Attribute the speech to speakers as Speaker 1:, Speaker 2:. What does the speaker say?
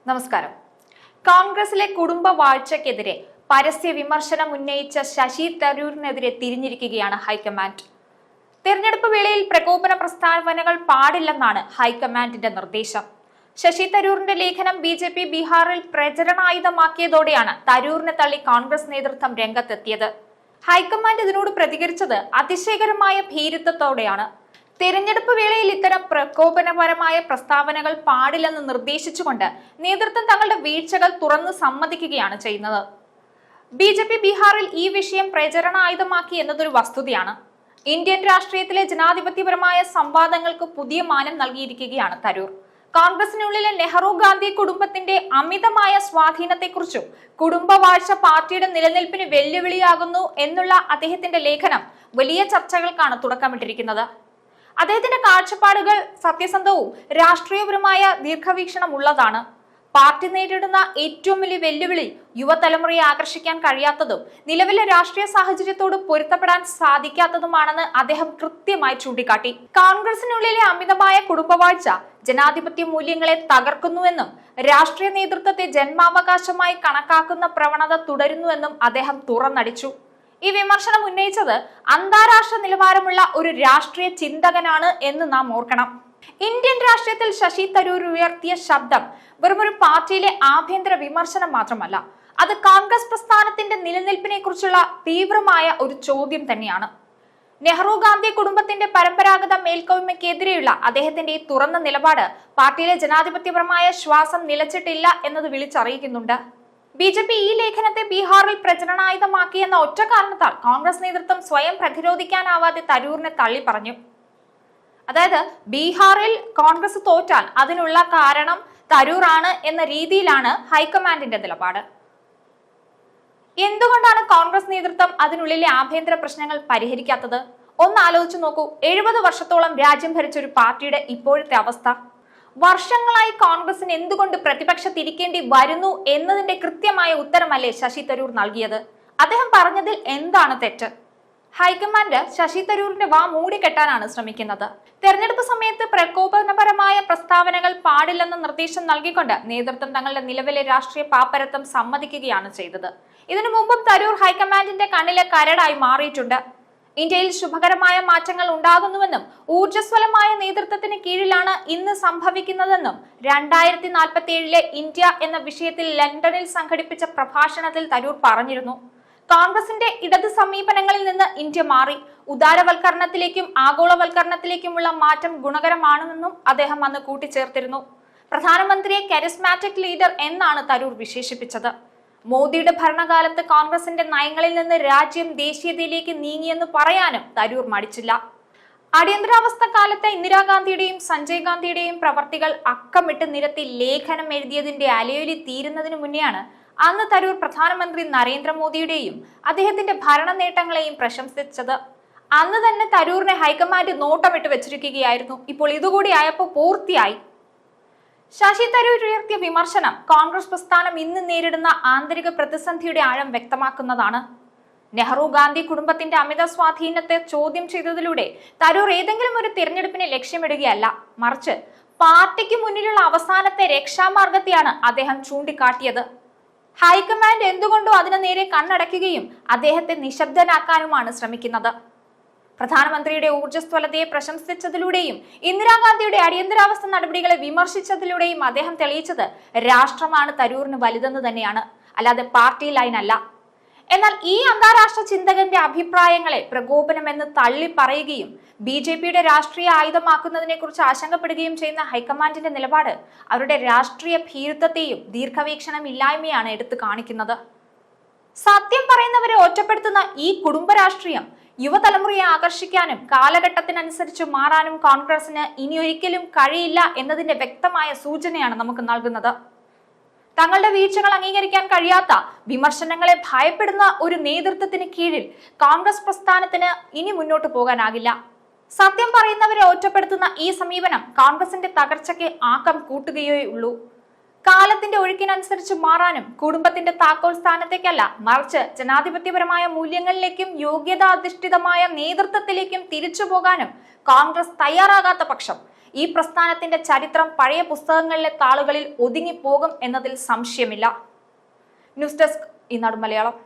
Speaker 1: നമസ്കാരം. കോൺഗ്രസിലെ കുടുംബ വാഴ്ചയ്ക്കെതിരെ പരസ്യ വിമർശനം ഉന്നയിച്ച ശശി തരൂരിനെതിരെ തിരിഞ്ഞിരിക്കുകയാണ് ഹൈക്കമാൻഡ്. തെരഞ്ഞെടുപ്പ് വേളയിൽ പ്രകോപന പ്രസ്താവനകൾ പാടില്ലെന്നാണ് ഹൈക്കമാൻഡിന്റെ നിർദ്ദേശം. ശശി തരൂരിന്റെ ലേഖനം BJP ബീഹാറിൽ പ്രചരണായുധമാക്കിയതോടെയാണ് തരൂരിനെ തള്ളി കോൺഗ്രസ് നേതൃത്വം രംഗത്തെത്തിയത്. ഹൈക്കമാൻഡ് ഇതിനോട് പ്രതികരിച്ചത് അതിശയകരമായ ഭീരുത്വത്തോടെയാണ്. തെരഞ്ഞെടുപ്പ് വേളയിൽ ഇത്തരം പ്രകോപനപരമായ പ്രസ്താവനകൾ പാടില്ലെന്ന് നിർദ്ദേശിച്ചുകൊണ്ട് നേതൃത്വം തങ്ങളുടെ വീഴ്ചകൾ തുറന്ന് സമ്മതിക്കുകയാണ് ചെയ്യുന്നത്. BJP ബീഹാറിൽ ഈ വിഷയം പ്രചരണായുധമാക്കി എന്നതൊരു വസ്തുതയാണ്. ഇന്ത്യൻ രാഷ്ട്രീയത്തിലെ ജനാധിപത്യപരമായ സംവാദങ്ങൾക്ക് പുതിയ മാനം നൽകിയിരിക്കുകയാണ് തരൂർ. കോൺഗ്രസിനുള്ളിലെ നെഹ്റു ഗാന്ധി കുടുംബത്തിന്റെ അമിതമായ സ്വാധീനത്തെക്കുറിച്ചും കുടുംബവാഴ്ച പാർട്ടിയുടെ നിലനിൽപ്പിന് വെല്ലുവിളിയാകുന്നു എന്നുള്ള അദ്ദേഹത്തിന്റെ ലേഖനം വലിയ ചർച്ചകൾക്കാണ് തുടക്കമിട്ടിരിക്കുന്നത്. അദ്ദേഹത്തിന്റെ കാഴ്ചപ്പാടുകൾ സത്യസന്ധവും രാഷ്ട്രീയപരമായ ദീർഘവീക്ഷണമുള്ളതാണ്. പാർട്ടി നേരിടുന്ന ഏറ്റവും വലിയ വെല്ലുവിളി യുവതലമുറയെ ആകർഷിക്കാൻ കഴിയാത്തതും നിലവിലെ രാഷ്ട്രീയ സാഹചര്യത്തോട് പൊരുത്തപ്പെടാൻ സാധിക്കാത്തതുമാണെന്ന് അദ്ദേഹം കൃത്യമായി ചൂണ്ടിക്കാട്ടി. കോൺഗ്രസിനുള്ളിലെ അമിതമായ കുടുംബവാഴ്ച ജനാധിപത്യ മൂല്യങ്ങളെ തകർക്കുന്നുവെന്നും രാഷ്ട്രീയ നേതൃത്വത്തെ ജന്മാവകാശമായി കണക്കാക്കുന്ന പ്രവണത തുടരുന്നുവെന്നും അദ്ദേഹം തുറന്നടിച്ചു. ഈ വിമർശനം ഉന്നയിച്ചത് അന്താരാഷ്ട്ര നിലവാരമുള്ള ഒരു രാഷ്ട്രീയ ചിന്തകനാണ് എന്ന് നാം ഓർക്കണം. ഇന്ത്യൻ രാഷ്ട്രീയത്തിൽ ശശി തരൂർ ഉയർത്തിയ ശബ്ദം വെറുമൊരു പാർട്ടിയിലെ ആഭ്യന്തര വിമർശനം മാത്രമല്ല, അത് കോൺഗ്രസ് പ്രസ്ഥാനത്തിന്റെ നിലനിൽപ്പിനെ കുറിച്ചുള്ള തീവ്രമായ ഒരു ചോദ്യം തന്നെയാണ്. നെഹ്റു ഗാന്ധി കുടുംബത്തിന്റെ പരമ്പരാഗത മേൽക്കോയ്മയ്ക്കെതിരെയുള്ള അദ്ദേഹത്തിന്റെ ഈ തുറന്ന നിലപാട് പാർട്ടിയിലെ ജനാധിപത്യപരമായ ശ്വാസം നിലച്ചിട്ടില്ല എന്നത് വിളിച്ചറിയിക്കുന്നുണ്ട്. BJP ഈ ലേഖനത്തെ ബീഹാറിൽ പ്രചരണായുധമാക്കിയെന്ന ഒറ്റ കാരണത്താൽ കോൺഗ്രസ് നേതൃത്വം സ്വയം പ്രതിരോധിക്കാനാവാതെ തരൂരിനെ തള്ളി പറഞ്ഞു. അതായത് ബീഹാറിൽ കോൺഗ്രസ് തോറ്റാൽ അതിനുള്ള കാരണം തരൂറാണ് എന്ന രീതിയിലാണ് ഹൈക്കമാൻഡിന്റെ നിലപാട്. എന്തുകൊണ്ടാണ് കോൺഗ്രസ് നേതൃത്വം അതിനുള്ളിലെ ആഭ്യന്തര പ്രശ്നങ്ങൾ പരിഹരിക്കാത്തത്? ഒന്ന് ആലോചിച്ചു നോക്കൂ. 70 വർഷത്തോളം രാജ്യം ഭരിച്ച ഒരു പാർട്ടിയുടെ ഇപ്പോഴത്തെ അവസ്ഥ. വർഷങ്ങളായി കോൺഗ്രസിന് എന്തുകൊണ്ട് പ്രതിപക്ഷത്തിരിക്കേണ്ടി വരുന്നു എന്നതിന്റെ കൃത്യമായ ഉത്തരമല്ലേ ശശി തരൂർ നൽകിയത്? അദ്ദേഹം പറഞ്ഞതിൽ എന്താണ് തെറ്റ്? ഹൈക്കമാൻഡ് ശശി തരൂരിന്റെ വാ മൂടിക്കെട്ടാനാണ് ശ്രമിക്കുന്നത്. തെരഞ്ഞെടുപ്പ് സമയത്ത് പ്രകോപനപരമായ പ്രസ്താവനകൾ പാടില്ലെന്ന നിർദ്ദേശം നൽകിക്കൊണ്ട് നേതൃത്വം തങ്ങളുടെ നിലവിലെ രാഷ്ട്രീയ പാപ്പരത്വം സമ്മതിക്കുകയാണ് ചെയ്തത്. ഇതിനു മുമ്പും തരൂർ ഹൈക്കമാൻഡിന്റെ കണ്ണിലെ കരടായി മാറിയിട്ടുണ്ട്. ഇന്ത്യയിൽ ശുഭകരമായ മാറ്റങ്ങൾ ഉണ്ടാകുന്നുവെന്നും ഊർജ്ജസ്വലമായ നേതൃത്വത്തിന് കീഴിലാണ് ഇന്ന് സംഭവിക്കുന്നതെന്നും 2047 ഇന്ത്യ എന്ന വിഷയത്തിൽ ലണ്ടനിൽ സംഘടിപ്പിച്ച പ്രഭാഷണത്തിൽ തരൂർ പറഞ്ഞിരുന്നു. കോൺഗ്രസിന്റെ ഇടത് സമീപനങ്ങളിൽ നിന്ന് ഇന്ത്യ മാറി ഉദാരവൽക്കരണത്തിലേക്കും ആഗോളവൽക്കരണത്തിലേക്കുമുള്ള മാറ്റം ഗുണകരമാണെന്നും അദ്ദേഹം അന്ന് കൂട്ടിച്ചേർത്തിരുന്നു. പ്രധാനമന്ത്രിയെ കരിസ്മാറ്റിക് ലീഡർ എന്നാണ് തരൂർ വിശേഷിപ്പിച്ചത്. മോദിയുടെ ഭരണകാലത്ത് കോൺഗ്രസിന്റെ നയങ്ങളിൽ നിന്ന് രാജ്യം ദേശീയതയിലേക്ക് നീങ്ങിയെന്ന് പറയാനും തരൂർ മടിച്ചില്ല. അടിയന്തരാവസ്ഥ കാലത്ത് ഇന്ദിരാഗാന്ധിയുടെയും സഞ്ജയ് ഗാന്ധിയുടെയും പ്രവർത്തികൾ അക്കമിട്ട് നിരത്തി ലേഖനം എഴുതിയതിന്റെ അലയൊലി തീരുന്നതിനു മുന്നെയാണ് അന്ന് തരൂർ പ്രധാനമന്ത്രി നരേന്ദ്രമോദിയുടെയും അദ്ദേഹത്തിന്റെ ഭരണ നേട്ടങ്ങളെയും പ്രശംസിച്ചത്. അന്ന് തന്നെ തരൂരിനെ ഹൈക്കമാൻഡ് നോട്ടമിട്ട് വെച്ചിരിക്കുകയായിരുന്നു. ഇപ്പോൾ ഇതുകൂടി ആയപ്പോൾ പൂർത്തിയായി. ശശി തരൂർ ഉയർത്തിയ വിമർശനം കോൺഗ്രസ് പ്രസ്ഥാനം ഇന്ന് നേരിടുന്ന ആന്തരിക പ്രതിസന്ധിയുടെ ആഴം വ്യക്തമാക്കുന്നതാണ്. നെഹ്റു ഗാന്ധി കുടുംബത്തിന്റെ അമിത സ്വാധീനത്തെ ചോദ്യം ചെയ്തതിലൂടെ തരൂർ ഏതെങ്കിലും ഒരു തിരഞ്ഞെടുപ്പിനെ ലക്ഷ്യമിടുകയല്ല, മറിച്ച് പാർട്ടിക്ക് മുന്നിലുള്ള അവസാനത്തെ രക്ഷാമാർഗത്തെയാണ് അദ്ദേഹം ചൂണ്ടിക്കാട്ടിയത്. ഹൈക്കമാൻഡ് എന്തുകൊണ്ടോ അതിനു നേരെ കണ്ണടയ്ക്കുകയും അദ്ദേഹത്തെ നിശബ്ദനാക്കാനുമാണ് ശ്രമിക്കുന്നത്. പ്രധാനമന്ത്രിയുടെ ഊർജ്ജസ്വലതയെ പ്രശംസിച്ചതിലൂടെയും ഇന്ദിരാഗാന്ധിയുടെ അടിയന്തരാവസ്ഥ നടപടികളെ വിമർശിച്ചതിലൂടെയും അദ്ദേഹം തെളിയിച്ചത് രാഷ്ട്രമാണ് തരൂരിന് വലുതെന്ന് തന്നെയാണ്, അല്ലാതെ പാർട്ടി ലൈനല്ല. എന്നാൽ ഈ അന്താരാഷ്ട്ര ചിന്തകന്റെ അഭിപ്രായങ്ങളെ പ്രകോപനമെന്ന് തള്ളി പറയുകയും BJPയുടെ രാഷ്ട്രീയ ആയുധമാക്കുന്നതിനെ കുറിച്ച് ആശങ്കപ്പെടുകയും ചെയ്യുന്ന ഹൈക്കമാൻഡിന്റെ നിലപാട് അവരുടെ രാഷ്ട്രീയ ഭീരുത്വത്തെയും ദീർഘവീക്ഷണമില്ലായ്മയാണ് എടുത്തു കാണിക്കുന്നത്. സത്യം പറയുന്നവരെ ഒറ്റപ്പെടുത്തുന്ന ഈ കുടുംബ രാഷ്ട്രീയം യുവതലമുറയെ ആകർഷിക്കാനും കാലഘട്ടത്തിനനുസരിച്ച് മാറാനും കോൺഗ്രസിന് ഇനിയൊരിക്കലും കഴിയില്ല എന്നതിന്റെ വ്യക്തമായ സൂചനയാണ് നമുക്ക് നൽകുന്നത്. തങ്ങളുടെ വീഴ്ചകൾ അംഗീകരിക്കാൻ കഴിയാത്ത, വിമർശനങ്ങളെ ഭയപ്പെടുന്ന ഒരു നേതൃത്വത്തിന് കീഴിൽ കോൺഗ്രസ് പ്രസ്ഥാനത്തിന് ഇനി മുന്നോട്ട് പോകാനാകില്ല. സത്യം പറയുന്നവരെ ഒറ്റപ്പെടുത്തുന്ന ഈ സമീപനം കോൺഗ്രസിന്റെ തകർച്ചയ്ക്ക് ആക്കം കൂട്ടുകയേ ഉള്ളൂ. കാലത്തിന്റെ ഒഴുക്കിനനുസരിച്ച് മാറാനും കുടുംബത്തിന്റെ താക്കോൽ സ്ഥാനത്തേക്കല്ല, മറിച്ച് ജനാധിപത്യപരമായ മൂല്യങ്ങളിലേക്കും യോഗ്യതാധിഷ്ഠിതമായ നേതൃത്വത്തിലേക്കും തിരിച്ചു പോകാനും കോൺഗ്രസ് തയ്യാറാകാത്ത പക്ഷം ഈ പ്രസ്ഥാനത്തിന്റെ ചരിത്രം പഴയ പുസ്തകങ്ങളിലെ താളുകളിൽ ഒതുങ്ങിപ്പോകും എന്നതിൽ സംശയമില്ല. ന്യൂസ് ഡെസ്ക് ഈനാട് മലയാളം.